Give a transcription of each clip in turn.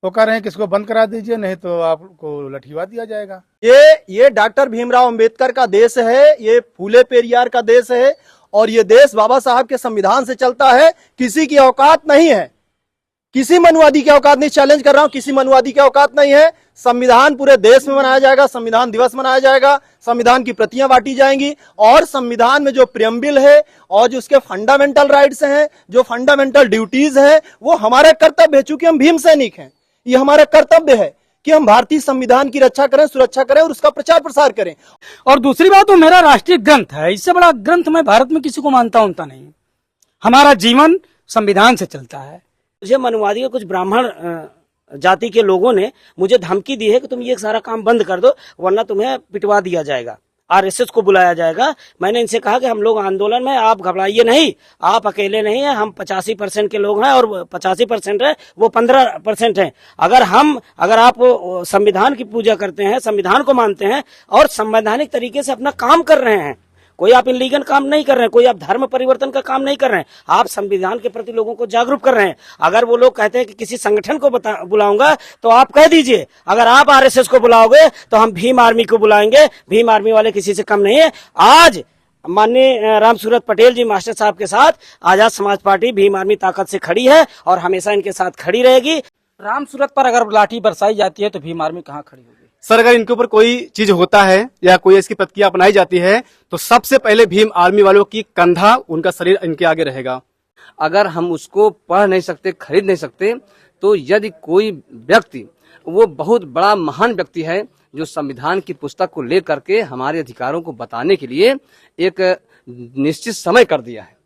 वो कह रहे हैं कि इसको बंद करा दीजिए, नहीं तो आपको लठीवा दिया जाएगा। ये डॉक्टर भीमराव अंबेडकर का देश है, ये फूले पेरियार का देश है और ये देश बाबा साहब के संविधान से चलता है। किसी की औकात नहीं है, किसी मनुवादी की औकात नहीं, चैलेंज कर रहा हूं, किसी मनुवादी की औकात नहीं है। संविधान पूरे देश में मनाया जाएगा, संविधान दिवस मनाया जाएगा, संविधान की प्रतियां बांटी जाएंगी और संविधान में जो प्रियम्बल है और जो उसके फंडामेंटल राइट्स हैं, जो फंडामेंटल ड्यूटीज हैं, वो हमारे कर्तव्य है। चूंकि हम भीम सैनिक हैं, ये हमारा कर्तव्य है कि हम भारतीय संविधान की रक्षा करें, सुरक्षा करें और उसका प्रचार प्रसार करें। और दूसरी बात, वो मेरा राष्ट्रीय ग्रंथ है, इससे बड़ा ग्रंथ मैं भारत में किसी को मानता नहीं। हमारा जीवन संविधान से चलता है। मुझे मनुवादी के कुछ ब्राह्मण जाति के लोगों ने मुझे धमकी दी है कि तुम ये सारा काम बंद कर दो वरना तुम्हें पिटवा दिया जाएगा, आरएसएस को बुलाया जाएगा। मैंने इनसे कहा कि हम लोग आंदोलन में, आप घबराइए नहीं, आप अकेले नहीं हैं, हम 85% के लोग हैं और 85% है वो 15% है। अगर आप संविधान की पूजा करते हैं, संविधान को मानते हैं और संवैधानिक तरीके से अपना काम कर रहे हैं, कोई आप इलीगल काम नहीं कर रहे हैं, कोई आप धर्म परिवर्तन का काम नहीं कर रहे हैं, आप संविधान के प्रति लोगों को जागरूक कर रहे हैं। अगर वो लोग कहते हैं कि किसी संगठन को बुलाऊंगा तो आप कह दीजिए, अगर आप आरएसएस को बुलाओगे तो हम भीम आर्मी को बुलाएंगे, भीम आर्मी वाले किसी से कम नहीं है। आज माननीय रामसूरत पटेल जी मास्टर साहब के साथ आजाद समाज पार्टी भीम आर्मी ताकत से खड़ी है और हमेशा इनके साथ खड़ी रहेगी। रामसूरत पर अगर लाठी बरसाई जाती है तो भीम आर्मी कहाँ खड़ी होगी? सर, अगर इनके ऊपर कोई चीज होता है या कोई इसकी प्रतिक्रिया अपनाई जाती है तो सबसे पहले भीम आर्मी वालों की कंधा, उनका शरीर इनके आगे रहेगा। अगर हम उसको पढ़ नहीं सकते, खरीद नहीं सकते, तो यदि कोई व्यक्ति, वो बहुत बड़ा महान व्यक्ति है जो संविधान की पुस्तक को लेकर के हमारे अधिकारों को बताने के लिए एक निश्चित समय कर दिया है,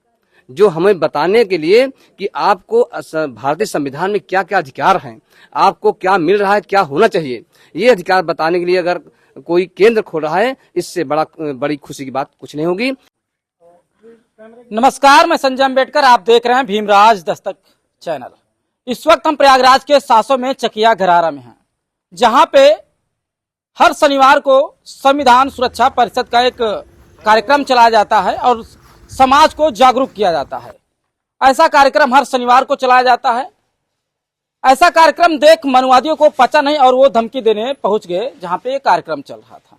जो हमें बताने के लिए कि आपको भारतीय संविधान में क्या क्या अधिकार हैं, आपको क्या मिल रहा है, क्या होना चाहिए, ये अधिकार बताने के लिए अगर कोई केंद्र खोल रहा है, इससे बड़ी खुशी की बात कुछ नहीं होगी। नमस्कार, मैं संजय अम्बेडकर, आप देख रहे हैं भीमराज दस्तक चैनल। इस वक्त हम प्रयागराज के 700 में चकिया घरारा में हैं, जहां पे हर शनिवार को संविधान सुरक्षा परिषद का एक कार्यक्रम चलाया जाता है और समाज को जागरूक किया जाता है। ऐसा कार्यक्रम हर शनिवार को चलाया जाता है। ऐसा कार्यक्रम देख मनुवादियों को पचा नहीं और वो धमकी देने पहुंच गए जहां पे ये कार्यक्रम चल रहा था।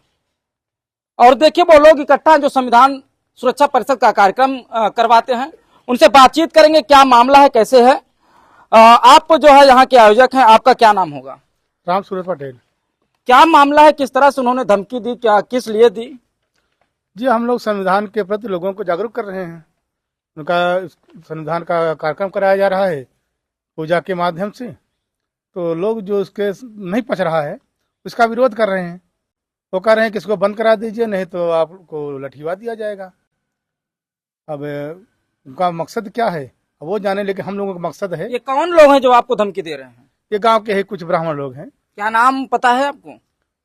और देखिए, वो लोग इकट्ठा जो संविधान सुरक्षा परिषद का कार्यक्रम करवाते हैं, उनसे बातचीत करेंगे, क्या मामला है, कैसे है। आप जो है यहाँ के आयोजक हैं, आपका क्या नाम होगा? रामसूरत पटेल। क्या मामला है, किस तरह से उन्होंने धमकी दी, क्या किस लिए दी? जी, हम लोग संविधान के प्रति लोगों को जागरूक कर रहे हैं। उनका संविधान का कार्यक्रम कराया जा रहा है पूजा के माध्यम से, तो लोग जो उसके नहीं पच रहा है उसका विरोध कर रहे हैं। वो कह रहे हैं कि इसको बंद करा दीजिए, नहीं तो आपको लठीवा दिया जाएगा। अब उनका मकसद क्या है अब वो जाने, लेकिन हम लोगों का मकसद है। ये कौन लोग हैं जो आपको धमकी दे रहे हैं? ये गांव के ही कुछ ब्राह्मण लोग हैं। क्या नाम पता है आपको?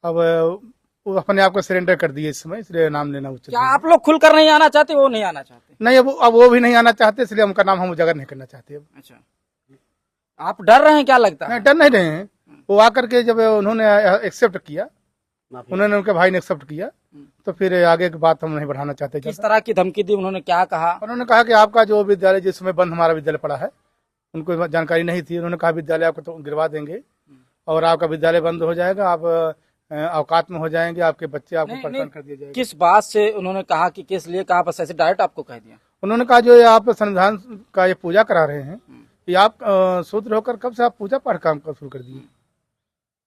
अब वो अपने आप को सरेंडर कर दिए इस समय, इसलिए नाम लेना उचित क्या आप लोग खुलकर नहीं आना चाहते? वो नहीं आना चाहते? नहीं, अब वो भी नहीं आना चाहते, इसलिए उनका नाम हम उजागर नहीं करना चाहते। अच्छा, आप डर रहे हैं, क्या लगता है? नहीं, डर नहीं रहे हैं। वो आकर के जब उन्होंने एक्सेप्ट किया, उन्होंने, उनके भाई ने एक्सेप्ट किया, तो फिर आगे की बात हम नहीं बढ़ाना चाहते। किस तरह की धमकी दी? उन्होंने क्या कहा? उन्होंने कहा कि आपका जो विद्यालय, जिस समय बंद हमारा विद्यालय पड़ा है, उनको जानकारी नहीं थी। उन्होंने कहा विद्यालय आपको तो गिरवा देंगे और आपका विद्यालय बंद हो जाएगा, आप औकात में हो जाएंगे, आपके बच्चे आपको परेशान कर दिए जाएंगे। किस बात से उन्होंने कहा कि किस लिए कहा? बस ऐसे डायरेक्ट आपको कह दिया? उन्होंने कहा जो आप संविधान का ये पूजा करा रहे हैं, ये आप शूद्र होकर कब से आप पूजा पाठ काम कर शुरू कर दिए?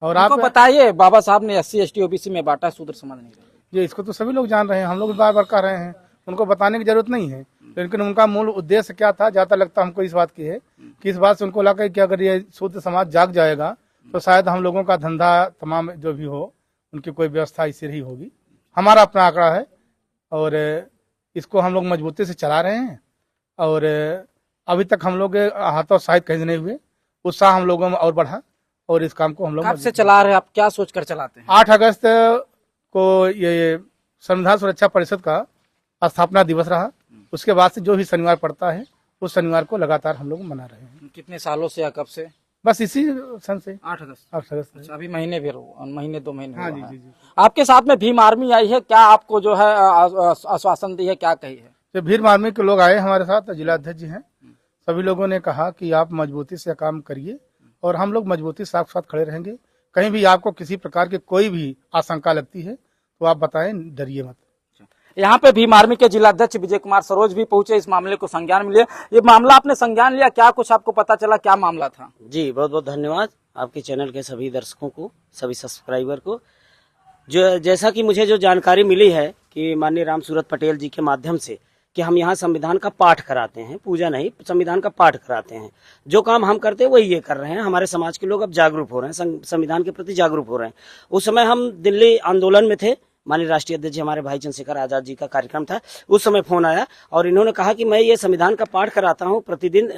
और आप बताइए, बाबा साहब ने SC ST OBC में बांटा, शूद्र समाज नहीं रहे। ये इसको तो सभी लोग जान रहे हैं, हम लोग बार बार कह रहे हैं, उनको बताने की जरूरत नहीं है। लेकिन उनका मूल उद्देश्य क्या था, ज्यादा लगता हमको इस बात की है कि इस बात से उनको लगा कि अगर ये शूद्र समाज जाग जाएगा तो शायद हम लोगों का धंधा तमाम जो भी हो, उनकी कोई व्यवस्था इसी रही होगी। हमारा अपना आंकड़ा है और इसको हम लोग मजबूती से चला रहे हैं और अभी तक हम लोग हाथों साहित्य कहीं नहीं हुए। उत्साह हम लोगों में और बढ़ा और इस काम को हम लोग कब से चला रहे हैं? आप क्या सोचकर चलाते हैं? 8 अगस्त को ये संविधान सुरक्षा परिषद का स्थापना दिवस रहा, उसके बाद से जो भी शनिवार पड़ता है उस शनिवार को लगातार हम लोग मना रहे हैं। कितने सालों से या कब से? बस इसी सन से 8 अगस्त। 8 अगस्त। अच्छा, अभी महीने भी महीने 2 महीने। हाँ जी, जी, जी। आपके साथ में भीम आर्मी आई है, क्या आपको जो है आश्वासन दी है, क्या कही है? जो भीम आर्मी के लोग आए हमारे साथ, जिला अध्यक्ष जी हैं, सभी लोगों ने कहा कि आप मजबूती से काम करिए और हम लोग मजबूती साथ साथ खड़े रहेंगे। कहीं भी आपको किसी प्रकार की कोई भी आशंका लगती है तो आप बताएं, डरिए मत। यहाँ पे भीम आर्मी के जिला अध्यक्ष विजय कुमार सरोज भी पहुंचे, इस मामले को संज्ञान में लिए। ये मामला आपने संज्ञान लिया, क्या कुछ आपको पता चला, क्या मामला था? जी बहुत बहुत धन्यवाद आपके चैनल के सभी दर्शकों को, सभी सब्सक्राइबर को। जो जैसा कि मुझे जो जानकारी मिली है कि माननीय राम सूरत पटेल जी के माध्यम से कि हम यहाँ संविधान का पाठ कराते हैं, पूजा नहीं, संविधान का पाठ कराते हैं। जो काम हम करते हैं वही ये कर रहे हैं। हमारे समाज के लोग अब जागरूक हो रहे हैं, संविधान के प्रति जागरूक हो रहे हैं। उस समय हम दिल्ली आंदोलन में थे, माननीय राष्ट्रीय अध्यक्ष जी हमारे भाई चंद्रशेखर आजाद जी का कार्यक्रम था। उस समय फोन आया और इन्होंने कहा कि मैं ये संविधान का पाठ कराता हूँ प्रतिदिन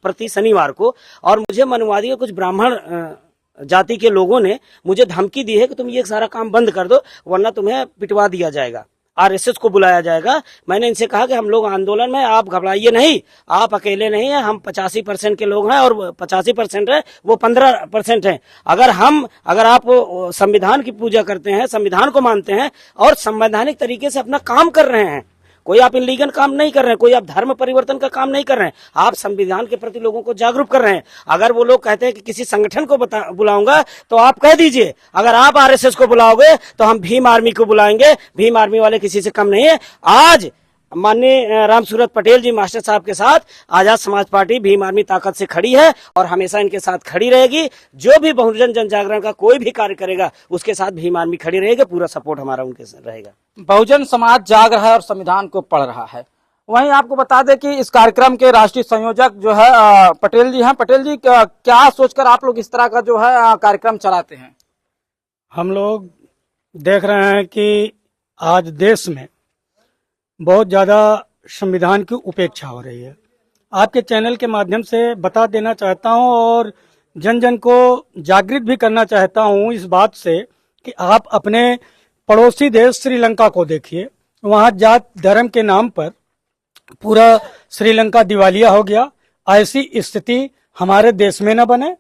प्रति शनिवार को, और मुझे मनुवादी और कुछ ब्राह्मण जाति के लोगों ने मुझे धमकी दी है कि तुम ये सारा काम बंद कर दो वरना तुम्हें पिटवा दिया जाएगा, आरएसएस को बुलाया जाएगा। मैंने इनसे कहा कि हम लोग आंदोलन में, आप घबराइए नहीं, आप अकेले नहीं हैं, हम 85% के लोग हैं और 85% है वो 15% है। अगर आप संविधान की पूजा करते हैं, संविधान को मानते हैं और संवैधानिक तरीके से अपना काम कर रहे हैं, कोई आप इलीगल काम नहीं कर रहे हैं, कोई आप धर्म परिवर्तन का काम नहीं कर रहे हैं, आप संविधान के प्रति लोगों को जागरूक कर रहे हैं। अगर वो लोग कहते हैं कि किसी संगठन को बुलाऊंगा तो आप कह दीजिए, अगर आप आरएसएस को बुलाओगे तो हम भीम आर्मी को बुलाएंगे। भीम आर्मी वाले किसी से कम नहीं है। आज माननीय राम सूरत पटेल जी मास्टर साहब के साथ आजाद समाज पार्टी भीम आर्मी ताकत से खड़ी है और हमेशा इनके साथ खड़ी रहेगी। जो भी बहुजन जन जागरण का कोई भी कार्य करेगा उसके साथ भीम आर्मी खड़ी रहेगी, पूरा सपोर्ट हमारा उनके साथ रहेगा। बहुजन समाज जाग रहा है और संविधान को पढ़ रहा है। वहीं आपको बता दें कि इस कार्यक्रम के राष्ट्रीय संयोजक जो है पटेल जी हैं। पटेल जी, क्या सोचकर आप लोग इस तरह का जो है कार्यक्रम चलाते हैं? हम लोग देख रहे हैं कि आज देश में बहुत ज़्यादा संविधान की उपेक्षा हो रही है। आपके चैनल के माध्यम से बता देना चाहता हूं और जन जन को जागृत भी करना चाहता हूं इस बात से कि आप अपने पड़ोसी देश श्रीलंका को देखिए। वहां जात धर्म के नाम पर पूरा श्रीलंका दिवालिया हो गया। ऐसी स्थिति हमारे देश में न बने,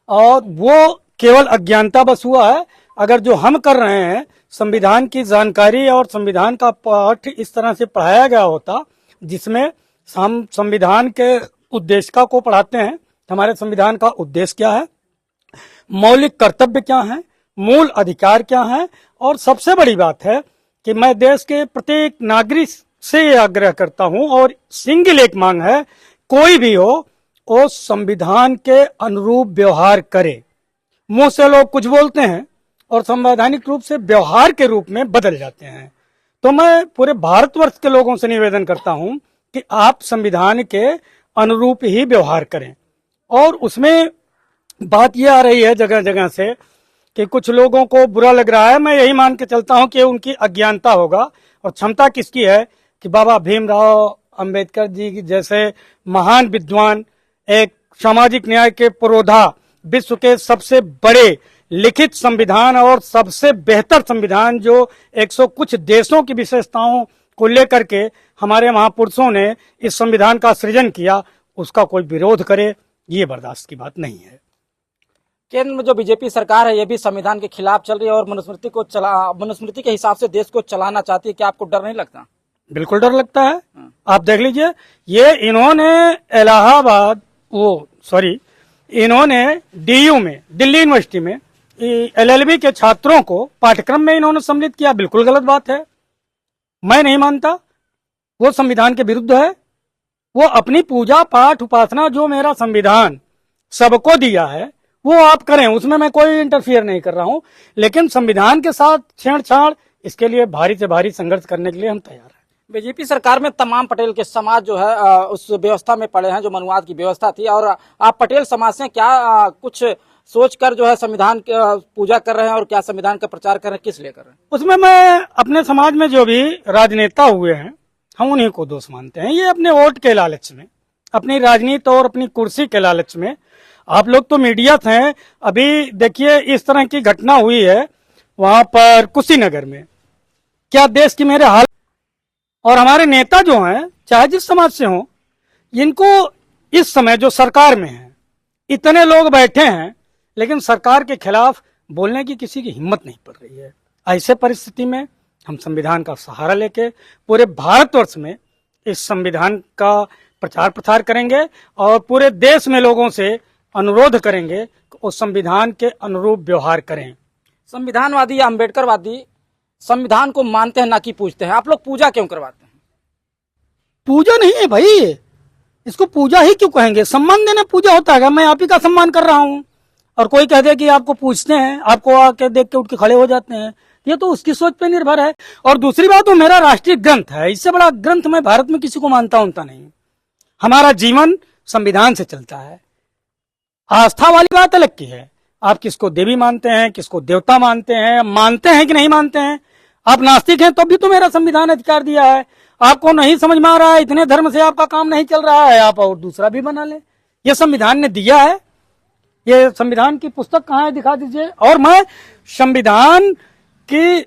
और वो केवल अज्ञानता बस हुआ है। अगर जो हम कर रहे हैं संविधान की जानकारी और संविधान का पाठ इस तरह से पढ़ाया गया होता जिसमें हम संविधान के उद्देश्य को पढ़ाते हैं। हमारे संविधान का उद्देश्य क्या है, मौलिक कर्तव्य क्या है, मूल अधिकार क्या है, और सबसे बड़ी बात है कि मैं देश के प्रत्येक नागरिक से ये आग्रह करता हूं और सिंगल एक मांग है, कोई भी हो वो संविधान के अनुरूप व्यवहार करे। मुंह से लोग कुछ बोलते हैं और संवैधानिक रूप से व्यवहार के रूप में बदल जाते हैं। तो मैं पूरे भारतवर्ष के लोगों से निवेदन करता हूं कि आप संविधान के अनुरूप ही व्यवहार करें। और उसमें बात यह आ रही है जगह जगह से कि कुछ लोगों को बुरा लग रहा है। मैं यही मान के चलता हूं कि उनकी अज्ञानता होगा, और क्षमता किसकी है कि बाबा भीमराव अंबेडकर जी जैसे महान विद्वान, एक सामाजिक न्याय के पुरोधा, विश्व के सबसे बड़े लिखित संविधान और सबसे बेहतर संविधान जो 100 कुछ देशों की विशेषताओं को लेकर के हमारे महापुरुषों ने इस संविधान का सृजन किया, उसका कोई विरोध करे, ये बर्दाश्त की बात नहीं है। केंद्र में जो बीजेपी सरकार है ये भी संविधान के खिलाफ चल रही है और मनुस्मृति के हिसाब से देश को चलाना चाहती है। क्या आपको डर नहीं लगता? बिल्कुल डर लगता है। आप देख लीजिए, ये इन्होंने डीयू में, दिल्ली यूनिवर्सिटी में एलएलबी के छात्रों को पाठ्यक्रम में इन्होंने सम्मिलित किया। बिल्कुल गलत बात है, मैं नहीं मानता। वो संविधान के विरुद्ध है। वो अपनी पूजा पाठ उपासना जो मेरा संविधान सबको दिया है वो आप करें, उसमें मैं कोई इंटरफियर नहीं कर रहा हूं। लेकिन संविधान के साथ छेड़छाड़, इसके लिए भारी से भारी संघर्ष करने के लिए हम तैयार हैं। बीजेपी सरकार में तमाम पटेल के समाज जो है उस व्यवस्था में पड़े हैं जो मनुवाद की व्यवस्था थी, और आप पटेल समाज से क्या कुछ सोचकर जो है संविधान की पूजा कर रहे हैं और क्या संविधान का प्रचार कर रहे हैं, किस लिए कर रहे हैं? उसमें मैं अपने समाज में जो भी राजनेता हुए हैं हम उन्हीं को दोष मानते हैं। ये अपने वोट के लालच में, अपनी राजनीति और अपनी कुर्सी के लालच में, आप लोग तो मीडिया हैं। अभी देखिए इस तरह की घटना हुई है वहां पर कुशीनगर में, क्या देश की मेरे हाल। और हमारे नेता जो हैं चाहे जिस समाज से हों, इनको इस समय जो सरकार में है इतने लोग बैठे हैं लेकिन सरकार के खिलाफ बोलने की किसी की हिम्मत नहीं पड़ रही है। ऐसे परिस्थिति में हम संविधान का सहारा लेके पूरे भारतवर्ष में इस संविधान का प्रचार प्रसार करेंगे और पूरे देश में लोगों से अनुरोध करेंगे कि वो संविधान के अनुरूप व्यवहार करें। संविधानवादी या अम्बेडकरवादी संविधान को मानते हैं ना कि पूजते हैं। आप लोग पूजा क्यों करवाते हैं? पूजा नहीं है भाई, इसको पूजा ही क्यों कहेंगे? सम्मान देना पूजा होता है। मैं आप ही का सम्मान कर रहा हूँ और कोई कह दे कि आपको पूछते हैं, आपको आके देख के उठ के खड़े हो जाते हैं, ये तो उसकी सोच पे निर्भर है। और दूसरी बात, वो मेरा राष्ट्रीय ग्रंथ है, इससे बड़ा ग्रंथ मैं भारत में किसी को मानता उनता नहीं। हमारा जीवन संविधान से चलता है। आस्था वाली बात अलग की है, आप किसको देवी मानते हैं, किसको देवता मानते हैं कि नहीं मानते हैं। आप नास्तिक हैं तो भी तो मेरा संविधान अधिकार दिया है। आपको नहीं समझ में आ रहा है, इतने धर्म से आपका काम नहीं चल रहा है, आप और दूसरा भी बना ले, ये संविधान ने दिया है। ये संविधान की पुस्तक कहाँ है, दिखा दीजिए। और मैं संविधान की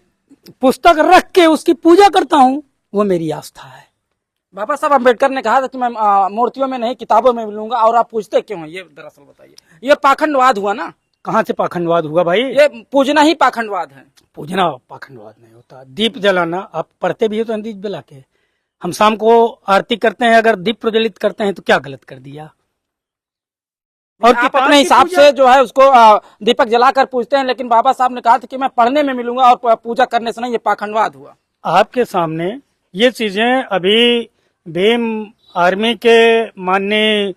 पुस्तक रख के उसकी पूजा करता हूँ, वो मेरी आस्था है। बाबा साहब अम्बेडकर ने कहा था कि मैं मूर्तियों में नहीं किताबों में मिलूंगा, और आप पूछते क्यों हैं? ये दरअसल बताइए। ये पाखंडवाद हुआ ना? कहाँ से पाखंडवाद हुआ भाई? ये पूजना ही पाखंडवाद है। पूजना पाखंडवाद नहीं होता। दीप जलाना, आप पढ़ते भी हो तो दीप जला के, हम शाम को आरती करते हैं, अगर दीप प्रज्वलित करते हैं तो क्या गलत कर दिया? और आप अपने हिसाब से जो है उसको दीपक जलाकर पूजते हैं, लेकिन बाबा साहब ने कहा था कि मैं पढ़ने में मिलूंगा और पूजा करने से नहीं, ये पाखंडवाद हुआ। आपके सामने ये चीजें अभी भीम आर्मी के माननीय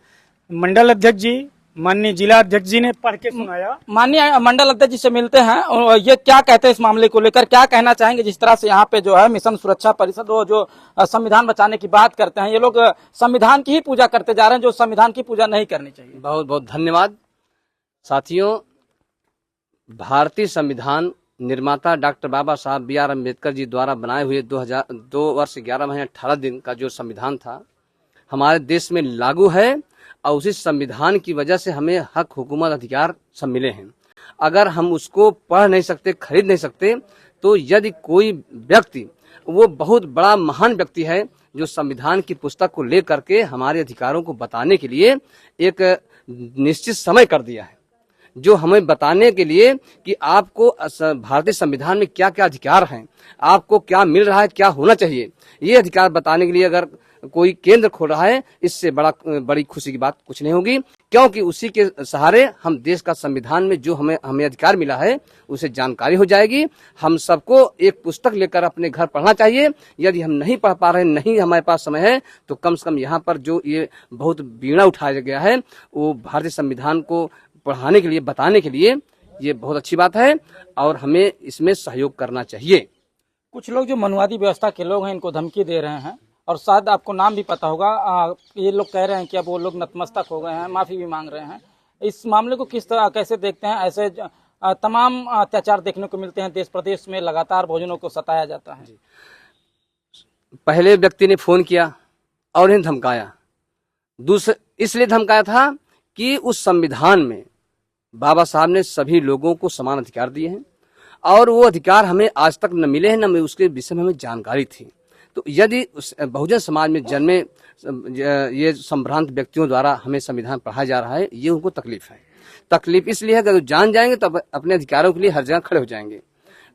मंडल अध्यक्ष जी, माननीय जिला अध्यक्ष जी ने पढ़ के सुनाया। माननीय मंडल अध्यक्ष जी से मिलते हैं और ये क्या कहते हैं इस मामले को लेकर, क्या कहना चाहेंगे? जिस तरह से यहाँ पे जो है मिशन सुरक्षा परिषद वो जो संविधान बचाने की बात करते हैं, ये लोग संविधान की ही पूजा करते जा रहे हैं, जो संविधान की पूजा नहीं करनी चाहिए। बहुत बहुत धन्यवाद साथियों। भारतीय संविधान निर्माता डॉक्टर बाबा साहब B.R. अम्बेडकर जी द्वारा बनाए हुए 2 वर्ष 11 महीने 18 दिन का जो संविधान था, हमारे देश में लागू है और उसी संविधान की वजह से हमें हक, हुकूमत, अधिकार सब मिले हैं। अगर हम उसको पढ़ नहीं सकते, खरीद नहीं सकते, तो यदि कोई व्यक्ति, वो बहुत बड़ा महान व्यक्ति है जो संविधान की पुस्तक को लेकर के हमारे अधिकारों को बताने के लिए एक निश्चित समय कर दिया है, जो हमें बताने के लिए कि आपको भारतीय संविधान में क्या क्या अधिकार हैं, आपको क्या मिल रहा है, क्या होना चाहिए, ये अधिकार बताने के लिए अगर कोई केंद्र खोल रहा है, इससे बड़ी खुशी की बात कुछ नहीं होगी, क्योंकि उसी के सहारे हम देश का संविधान में जो हमें अधिकार मिला है उसे जानकारी हो जाएगी। हम सबको एक पुस्तक लेकर अपने घर पढ़ना चाहिए। यदि हम नहीं पढ़ पा रहे, नहीं हमारे पास समय है, तो कम से कम यहाँ पर जो ये बहुत बीड़ा उठाया गया है, वो भारतीय संविधान को पढ़ाने के लिए, बताने के लिए, ये बहुत अच्छी बात है और हमें इसमें सहयोग करना चाहिए। कुछ लोग जो मनुवादी व्यवस्था के लोग हैं, इनको धमकी दे रहे हैं, और शायद आपको नाम भी पता होगा। ये लोग कह रहे हैं कि अब वो लोग नतमस्तक हो गए हैं, माफी भी मांग रहे हैं। इस मामले को किस तरह, कैसे देखते हैं? ऐसे तमाम अत्याचार देखने को मिलते हैं, देश प्रदेश में लगातार भोजनों को सताया जाता है। पहले व्यक्ति ने फोन किया और इन्हें धमकाया, इसलिए धमकाया था कि उस संविधान में बाबा साहब ने सभी लोगों को समान अधिकार दिए हैं और वो अधिकार हमें आज तक न मिले हैं, न उसके विषय में हमें जानकारी थी। तो यदि बहुजन समाज में जन्मे ये संभ्रांत व्यक्तियों द्वारा हमें संविधान पढ़ाया जा रहा है, ये उनको तकलीफ है। तकलीफ इसलिए है कि अगर जान जाएंगे तो अपने अधिकारों के लिए हर जगह खड़े हो जाएंगे,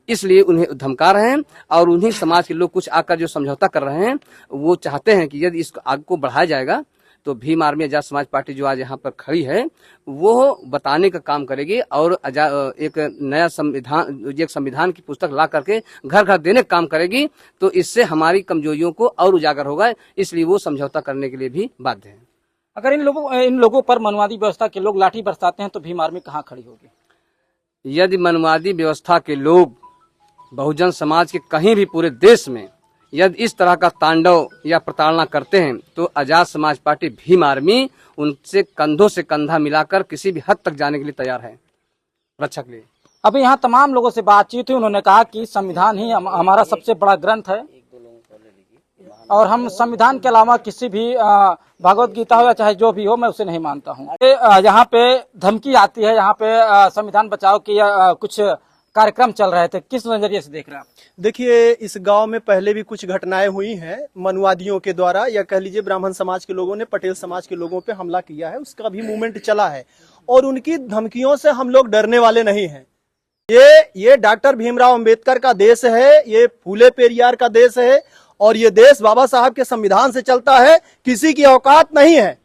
इसलिए उन्हें धमका रहे हैं। और उन्हीं समाज के लोग कुछ आकर जो समझौता कर रहे हैं, वो चाहते हैं कि यदि इसको आगे को बढ़ाया जाएगा तो भीम आर्मी आजाद समाज पार्टी जो आज यहाँ पर खड़ी है, वो बताने का काम करेगी और एक नया संविधान की पुस्तक ला करके घर घर देने का काम करेगी। तो इससे हमारी कमजोरियों को और उजागर होगा, इसलिए वो समझौता करने के लिए भी बाध्य है। अगर इन लोगों पर मनुवादी व्यवस्था के लोग लाठी बरसाते हैं तो भीम आर्मी कहाँ खड़ी होगी? यदि मनुवादी व्यवस्था के लोग बहुजन समाज के कहीं भी पूरे देश में यदि इस तरह का तांडव या प्रताड़ना करते हैं, तो आजाद समाज पार्टी भीम आर्मी उनसे कंधों से कंधा मिलाकर किसी भी हद तक जाने के लिए तैयार है, रक्षा के लिए। अभी यहाँ तमाम लोगों से बातचीत हुई, उन्होंने कहा कि संविधान ही हमारा सबसे बड़ा ग्रंथ है और हम संविधान के अलावा किसी भी भगवत गीता हो या चाहे जो भी हो, मैं उसे नहीं मानता हूँ। यहाँ पे धमकी आती है, यहाँ पे संविधान बचाओ की कुछ कार्यक्रम चल रहे थे, किस नजरिए से देख रहे हैं आप? देखिए, इस गांव में पहले भी कुछ घटनाएं हुई हैं मनुवादियों के द्वारा, या कह लीजिए ब्राह्मण समाज के लोगों ने पटेल समाज के लोगों पे हमला किया है, उसका भी मूवमेंट चला है और उनकी धमकियों से हम लोग डरने वाले नहीं हैं। ये डॉक्टर भीमराव अंबेडकर का देश है, ये फूले पेरियार का देश है और ये देश बाबा साहब के संविधान से चलता है। किसी की औकात नहीं है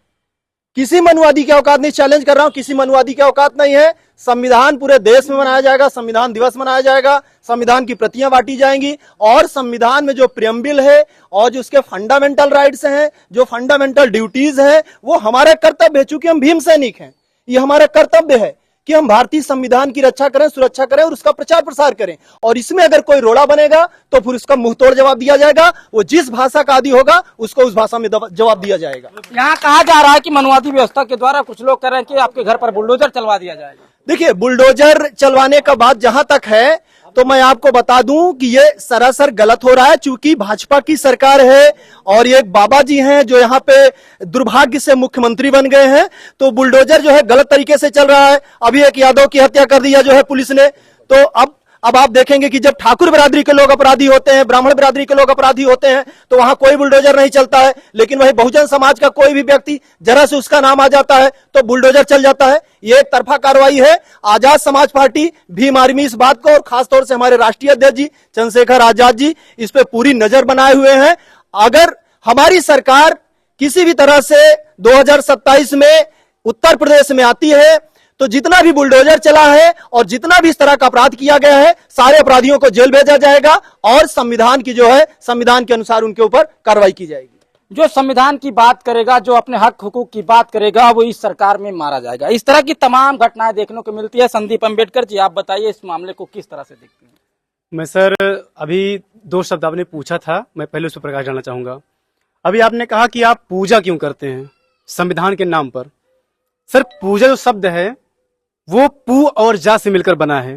किसी मनुवादी की औकात नहीं, चैलेंज कर रहा हूं, किसी मनुवादी की औकात नहीं है। संविधान पूरे देश में मनाया जाएगा, संविधान दिवस मनाया जाएगा, संविधान की प्रतियां बांटी जाएंगी और संविधान में जो प्रियम्बल है और जो उसके फंडामेंटल राइट्स हैं, जो फंडामेंटल ड्यूटीज हैं, वो हमारा कर्तव्य है। चूंकि हम भीम सैनिक हैं, ये हमारा कर्तव्य है कि हम भारतीय संविधान की रक्षा करें, सुरक्षा करें और उसका प्रचार प्रसार करें। और इसमें अगर कोई रोड़ा बनेगा तो फिर उसका मुंह तोड़ जवाब दिया जाएगा। वो जिस भाषा का आदी होगा उसको उस भाषा में जवाब दिया जाएगा। यहाँ कहा जा रहा है कि मनुवादी व्यवस्था के द्वारा कुछ लोग कह रहे हैं कि आपके घर पर बुलडोजर चलवा दिया जाएगा। देखिए, बुलडोजर चलवाने का बात जहां तक है तो मैं आपको बता दूं कि ये सरासर गलत हो रहा है। चूंकि भाजपा की सरकार है और ये एक बाबा जी हैं जो यहाँ पे दुर्भाग्य से मुख्यमंत्री बन गए हैं, तो बुलडोजर जो है गलत तरीके से चल रहा है। अभी एक यादव की हत्या कर दिया जो है पुलिस ने। तो अब आप देखेंगे कि जब ठाकुर बिरादरी के लोग अपराधी होते हैं, ब्राह्मण बिरादरी के लोग अपराधी होते हैं, तो वहां कोई बुलडोजर नहीं चलता है। लेकिन वही बहुजन समाज का कोई भी व्यक्ति जरा से उसका नाम आ जाता है तो बुलडोजर चल जाता है। ये एक तरफा कार्रवाई है। आजाद समाज पार्टी, भीम आर्मी इस बात को और खासतौर से हमारे राष्ट्रीय अध्यक्ष जी चंद्रशेखर आजाद जी इस पे पूरी नजर बनाए हुए हैं। अगर हमारी सरकार किसी भी तरह से 2027 में उत्तर प्रदेश में आती है तो जितना भी बुलडोजर चला है और जितना भी इस तरह का अपराध किया गया है, सारे अपराधियों को जेल भेजा जाएगा और संविधान की जो है, संविधान के अनुसार उनके ऊपर कार्रवाई की जाएगी। जो संविधान की बात करेगा, जो अपने हक हुकूक की बात करेगा, वो इस सरकार में मारा जाएगा। इस तरह की तमाम घटनाएं देखने को मिलती है। संदीप अम्बेडकर जी, आप बताइए इस मामले को किस तरह से देखते हैं? मैं सर अभी 2 शब्द आपने पूछा था, मैं पहले उस पर प्रकाश डालना चाहूंगा। अभी आपने कहा कि आप पूजा क्यों करते हैं संविधान के नाम पर। सर, पूजा जो शब्द है वो पू और जा से मिलकर बना है।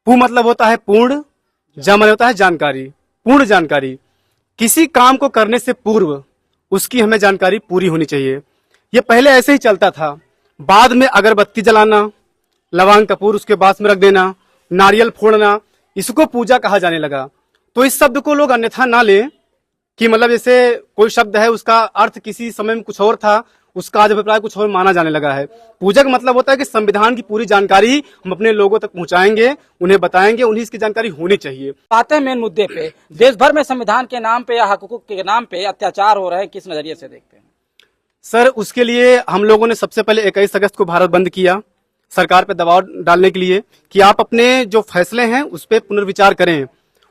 पू मतलब होता है पूर्ण, जा मतलब होता है जानकारी, पूर्ण जानकारी। किसी काम को करने से पूर्व उसकी हमें जानकारी पूरी होनी चाहिए। ये पहले ऐसे ही चलता था। बाद में अगरबत्ती जलाना, लवांग कपूर उसके पास में रख देना, नारियल फोड़ना, इसको पूजा कहा जाने लगा। तो इस शब्द को लोग अन्यथा ना ले कि मतलब जैसे कोई शब्द है उसका अर्थ किसी समय में कुछ और था, उसका आज अभिप्राय कुछ और माना जाने लगा है। पूजा का मतलब होता है कि संविधान की पूरी जानकारी हम अपने लोगों तक पहुंचाएंगे, उन्हें बताएंगे, उन्हें इसकी जानकारी होनी चाहिए। आते हैं मेन मुद्दे पे। देश भर में संविधान के नाम पे या हक हुकूक के नाम पे अत्याचार हो रहे हैं, किस नजरिए से देखते हैं? सर, उसके लिए हम लोगों ने सबसे पहले 21 अगस्त को भारत बंद किया, सरकार पे दबाव डालने के लिए कि आप अपने जो फैसले हैं उस पर पुनर्विचार करें।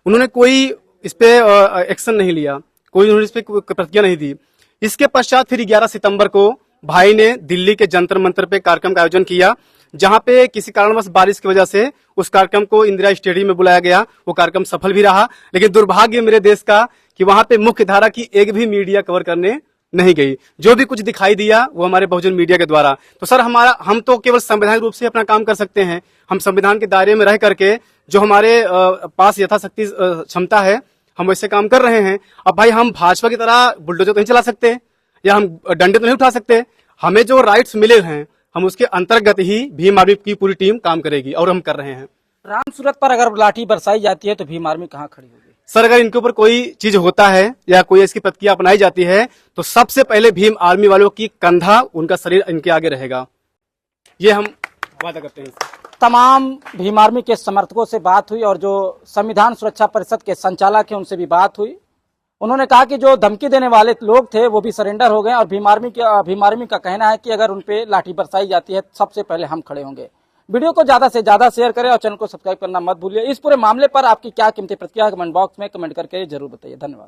उन्होंने कोई इस पे एक्शन नहीं लिया, कोई उन्होंने इस पे प्रतिक्रिया नहीं दी। इसके पश्चात फिर 11 सितंबर को भाई ने दिल्ली के जंतर मंतर पे कार्यक्रम का आयोजन किया, जहां पे किसी कारणवश बारिश की वजह से उस कार्यक्रम को इंदिरा स्टेडियम में बुलाया गया। वो कार्यक्रम सफल भी रहा, लेकिन दुर्भाग्य मेरे देश का कि वहां पे मुख्य धारा की एक भी मीडिया कवर करने नहीं गई। जो भी कुछ दिखाई दिया वो हमारे बहुजन मीडिया के द्वारा। तो सर, हम तो केवल संवैधानिक रूप से अपना काम कर सकते हैं। हम संविधान के दायरे में रह करके जो हमारे पास यथाशक्ति क्षमता है हम वैसे काम कर रहे हैं। अब भाई, हम भाजपा की तरह बुलडोजर तो नहीं चला सकते या हम डंडे तो नहीं उठा सकते। हमें जो राइट्स मिले हैं हम उसके अंतर्गत ही भीम आर्मी की पूरी टीम काम करेगी और हम कर रहे हैं। राम सूरत पर अगर लाठी बरसाई जाती है तो भीम आर्मी कहाँ खड़ी होगी? सर, अगर इनके ऊपर कोई चीज होता है या कोई इसकी प्रतिक्रिया अपनाई जाती है तो सबसे पहले भीम आर्मी वालों की कंधा, उनका शरीर इनके आगे रहेगा। ये हम वादा करते हैं। तमाम भीम आर्मी के समर्थकों से बात हुई और जो संविधान सुरक्षा परिषद के संचालक हैं उनसे भी बात हुई। उन्होंने कहा कि जो धमकी देने वाले लोग थे वो भी सरेंडर हो गए और भीम आर्मी का कहना है कि अगर उन पे लाठी बरसाई जाती है सबसे पहले हम खड़े होंगे। वीडियो को ज्यादा से ज्यादा शेयर करें और चैनल को सब्सक्राइब करना मत भूलिए। इस पूरे मामले पर आपकी क्या कीमती प्रतिक्रिया है कमेंट बॉक्स में कमेंट करके जरूर बताइए। धन्यवाद।